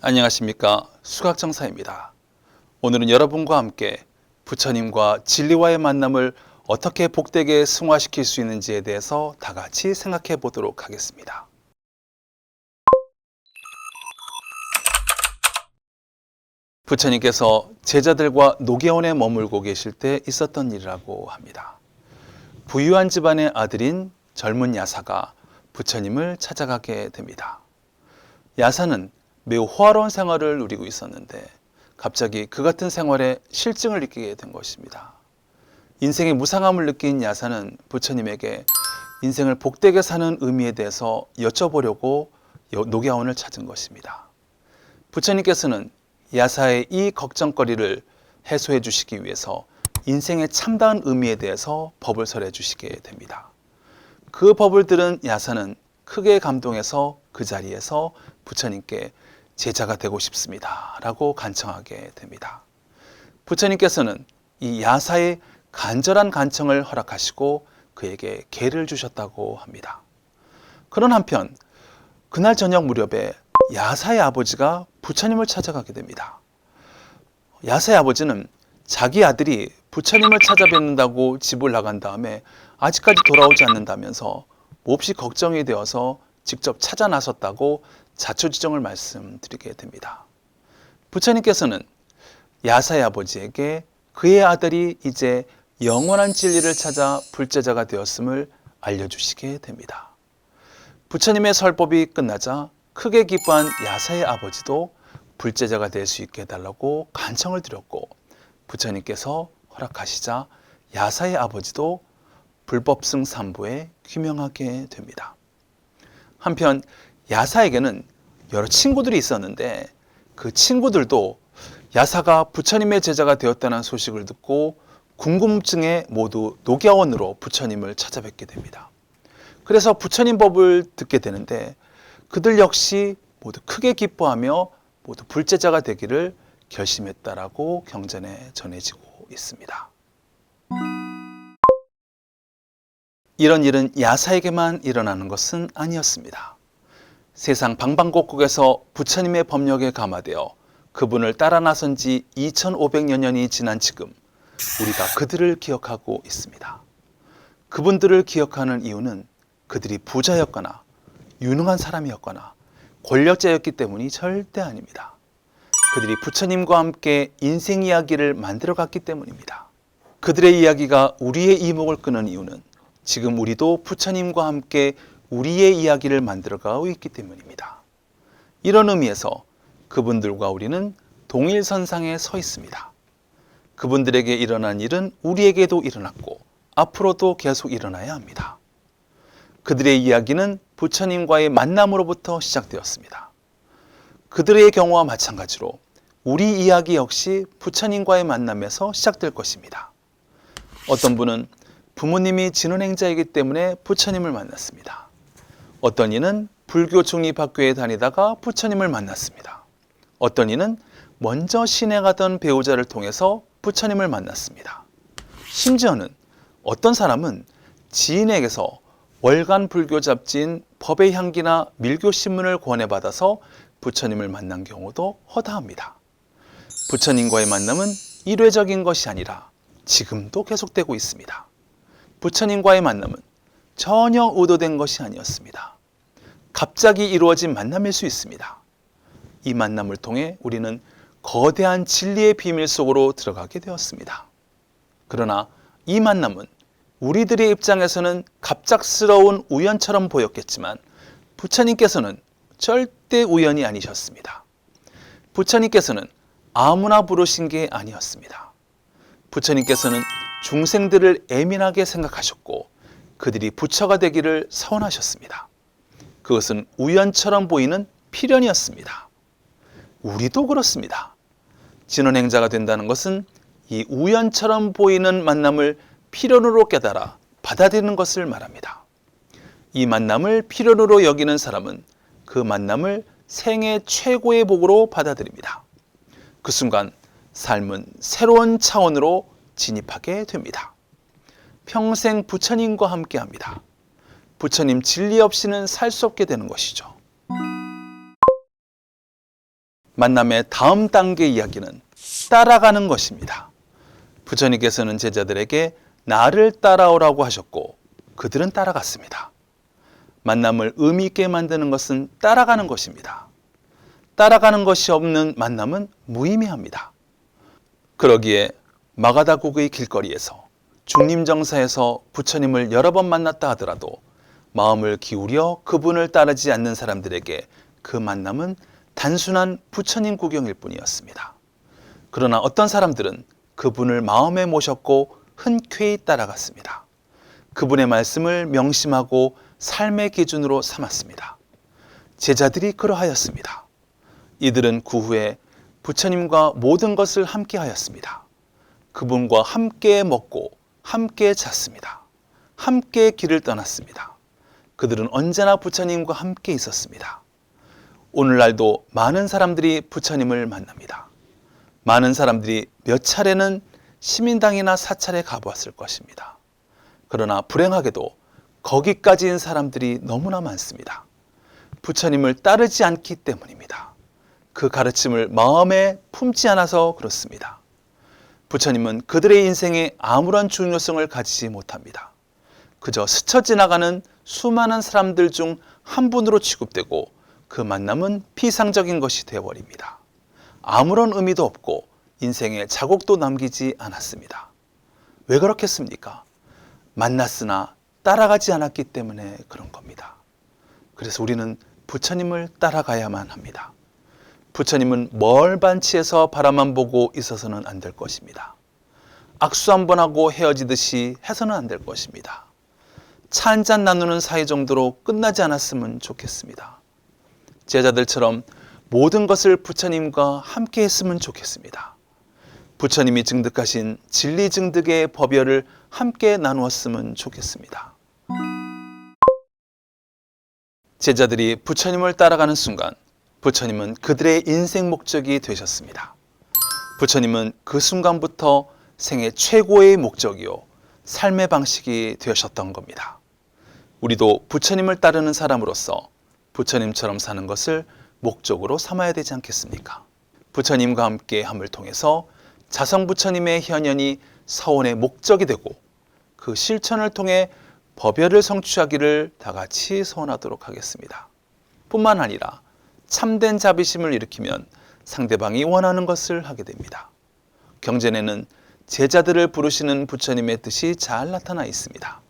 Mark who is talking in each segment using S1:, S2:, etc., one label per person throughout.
S1: 안녕하십니까, 수각정사입니다. 오늘은 여러분과 함께 부처님과 진리와의 만남을 어떻게 복되게 승화시킬 수 있는지에 대해서 다 같이 생각해 보도록 하겠습니다. 부처님께서 제자들과 노계원에 머물고 계실 때 있었던 일이라고 합니다. 부유한 집안의 아들인 젊은 야사가 부처님을 찾아가게 됩니다. 야사는 매우 호화로운 생활을 누리고 있었는데 갑자기 그 같은 생활에 실증을 느끼게 된 것입니다. 인생의 무상함을 느낀 야사는 부처님에게 인생을 복되게 사는 의미에 대해서 여쭤보려고 노계원을 찾은 것입니다. 부처님께서는 야사의 이 걱정거리를 해소해 주시기 위해서 인생의 참다운 의미에 대해서 법을 설해 주시게 됩니다. 그 법을 들은 야사는 크게 감동해서 그 자리에서 부처님께 제자가 되고 싶습니다 라고 간청하게 됩니다. 부처님께서는 이 야사의 간절한 간청을 허락하시고 그에게 계를 주셨다고 합니다. 그런 한편 그날 저녁 무렵에 야사의 아버지가 부처님을 찾아가게 됩니다. 야사의 아버지는 자기 아들이 부처님을 찾아뵙는다고 집을 나간 다음에 아직까지 돌아오지 않는다면서 몹시 걱정이 되어서 직접 찾아 나섰다고 자초지종을 말씀드리게 됩니다. 부처님께서는 야사의 아버지에게 그의 아들이 이제 영원한 진리를 찾아 불제자가 되었음을 알려주시게 됩니다. 부처님의 설법이 끝나자 크게 기뻐한 야사의 아버지도 불제자가 될 수 있게 해달라고 간청을 드렸고 부처님께서 허락하시자 야사의 아버지도 불법승 삼보에 귀명하게 됩니다. 한편 야사에게는 여러 친구들이 있었는데 그 친구들도 야사가 부처님의 제자가 되었다는 소식을 듣고 궁금증에 모두 노계원으로 부처님을 찾아뵙게 됩니다. 그래서 부처님 법을 듣게 되는데 그들 역시 모두 크게 기뻐하며 모두 불제자가 되기를 결심했다라고 경전에 전해지고 있습니다. 이런 일은 야사에게만 일어나는 것은 아니었습니다. 세상 방방곡곡에서 부처님의 법력에 감화되어 그분을 따라 나선 지 2500여 년이 지난 지금 우리가 그들을 기억하고 있습니다. 그분들을 기억하는 이유는 그들이 부자였거나 유능한 사람이었거나 권력자였기 때문이 절대 아닙니다. 그들이 부처님과 함께 인생 이야기를 만들어갔기 때문입니다. 그들의 이야기가 우리의 이목을 끄는 이유는 지금 우리도 부처님과 함께 우리의 이야기를 만들어가고 있기 때문입니다. 이런 의미에서 그분들과 우리는 동일선상에 서 있습니다. 그분들에게 일어난 일은 우리에게도 일어났고 앞으로도 계속 일어나야 합니다. 그들의 이야기는 부처님과의 만남으로부터 시작되었습니다. 그들의 경우와 마찬가지로 우리 이야기 역시 부처님과의 만남에서 시작될 것입니다. 어떤 분은 부모님이 진혼행자이기 때문에 부처님을 만났습니다. 어떤 이는 불교 중립학교에 다니다가 부처님을 만났습니다. 어떤 이는 먼저 시내 가던 배우자를 통해서 부처님을 만났습니다. 심지어는 어떤 사람은 지인에게서 월간 불교 잡지인 법의 향기나 밀교신문을 권해받아서 부처님을 만난 경우도 허다합니다. 부처님과의 만남은 일회적인 것이 아니라 지금도 계속되고 있습니다. 부처님과의 만남은 전혀 의도된 것이 아니었습니다. 갑자기 이루어진 만남일 수 있습니다. 이 만남을 통해 우리는 거대한 진리의 비밀 속으로 들어가게 되었습니다. 그러나 이 만남은 우리들의 입장에서는 갑작스러운 우연처럼 보였겠지만 부처님께서는 절대 우연이 아니셨습니다. 부처님께서는 아무나 부르신 게 아니었습니다. 부처님께서는 중생들을 예민하게 생각하셨고 그들이 부처가 되기를 서원하셨습니다. 그것은 우연처럼 보이는 필연이었습니다. 우리도 그렇습니다. 진혼행자가 된다는 것은 이 우연처럼 보이는 만남을 필연으로 깨달아 받아들이는 것을 말합니다. 이 만남을 필연으로 여기는 사람은 그 만남을 생애 최고의 복으로 받아들입니다. 그 순간 삶은 새로운 차원으로 진입하게 됩니다. 평생 부처님과 함께합니다. 부처님 진리 없이는 살 수 없게 되는 것이죠. 만남의 다음 단계 이야기는 따라가는 것입니다. 부처님께서는 제자들에게 나를 따라오라고 하셨고 그들은 따라갔습니다. 만남을 의미 있게 만드는 것은 따라가는 것입니다. 따라가는 것이 없는 만남은 무의미합니다. 그러기에 마가다국의 길거리에서 중림정사에서 부처님을 여러 번 만났다 하더라도 마음을 기울여 그분을 따르지 않는 사람들에게 그 만남은 단순한 부처님 구경일 뿐이었습니다. 그러나 어떤 사람들은 그분을 마음에 모셨고 흔쾌히 따라갔습니다. 그분의 말씀을 명심하고 삶의 기준으로 삼았습니다. 제자들이 그러하였습니다. 이들은 그 후에 부처님과 모든 것을 함께 하였습니다. 그분과 함께 먹고 함께 잤습니다. 함께 길을 떠났습니다. 그들은 언제나 부처님과 함께 있었습니다. 오늘날도 많은 사람들이 부처님을 만납니다. 많은 사람들이 몇 차례는 시민당이나 사찰에 가보았을 것입니다. 그러나 불행하게도 거기까지인 사람들이 너무나 많습니다. 부처님을 따르지 않기 때문입니다. 그 가르침을 마음에 품지 않아서 그렇습니다. 부처님은 그들의 인생에 아무런 중요성을 가지지 못합니다. 그저 스쳐 지나가는 수많은 사람들 중 한 분으로 취급되고 그 만남은 피상적인 것이 되어버립니다. 아무런 의미도 없고 인생에 자국도 남기지 않았습니다. 왜 그렇겠습니까? 만났으나 따라가지 않았기 때문에 그런 겁니다. 그래서 우리는 부처님을 따라가야만 합니다. 부처님은 멀 반치에서 바라만 보고 있어서는 안 될 것입니다. 악수 한번 하고 헤어지듯이 해서는 안 될 것입니다. 차 한잔 나누는 사이 정도로 끝나지 않았으면 좋겠습니다. 제자들처럼 모든 것을 부처님과 함께 했으면 좋겠습니다. 부처님이 증득하신 진리 증득의 법열을 함께 나누었으면 좋겠습니다. 제자들이 부처님을 따라가는 순간 부처님은 그들의 인생 목적이 되셨습니다. 부처님은 그 순간부터 생애 최고의 목적이요 삶의 방식이 되셨던 겁니다. 우리도 부처님을 따르는 사람으로서 부처님처럼 사는 것을 목적으로 삼아야 되지 않겠습니까? 부처님과 함께 함을 통해서 자성부처님의 현현이 서원의 목적이 되고 그 실천을 통해 법열을 성취하기를 다 같이 소원하도록 하겠습니다. 뿐만 아니라 참된 자비심을 일으키면 상대방이 원하는 것을 하게 됩니다. 경전에는 제자들을 부르시는 부처님의 뜻이 잘 나타나 있습니다.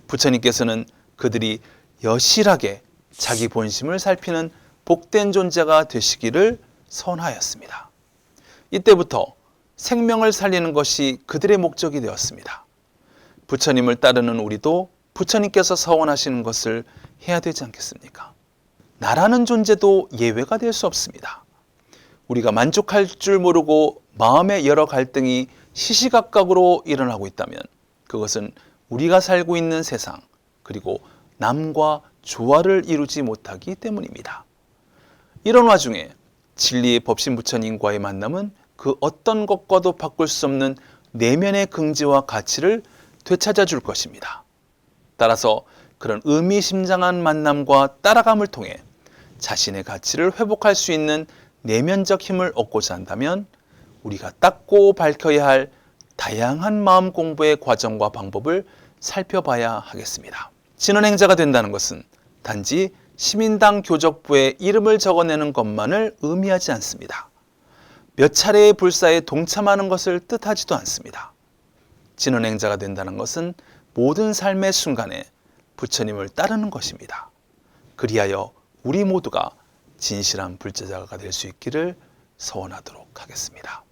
S1: 부처님께서는 그들이 여실하게 자기 본심을 살피는 복된 존재가 되시기를 선하였습니다. 이때부터 생명을 살리는 것이 그들의 목적이 되었습니다. 부처님을 따르는 우리도 부처님께서 서원하시는 것을 해야 되지 않겠습니까? 나라는 존재도 예외가 될 수 없습니다. 우리가 만족할 줄 모르고 마음의 여러 갈등이 시시각각으로 일어나고 있다면 그것은 우리가 살고 있는 세상 그리고 남과 조화를 이루지 못하기 때문입니다. 이런 와중에 진리의 법신 부처님과의 만남은 그 어떤 것과도 바꿀 수 없는 내면의 긍지와 가치를 되찾아 줄 것입니다. 따라서 그런 의미심장한 만남과 따라감을 통해 자신의 가치를 회복할 수 있는 내면적 힘을 얻고자 한다면 우리가 닦고 밝혀야 할 다양한 마음 공부의 과정과 방법을 살펴봐야 하겠습니다. 진언행자가 된다는 것은 단지 시민당 교적부에 이름을 적어내는 것만을 의미하지 않습니다. 몇 차례의 불사에 동참하는 것을 뜻하지도 않습니다. 진언행자가 된다는 것은 모든 삶의 순간에 부처님을 따르는 것입니다. 그리하여 우리 모두가 진실한 불제자가 될 수 있기를 소원하도록 하겠습니다.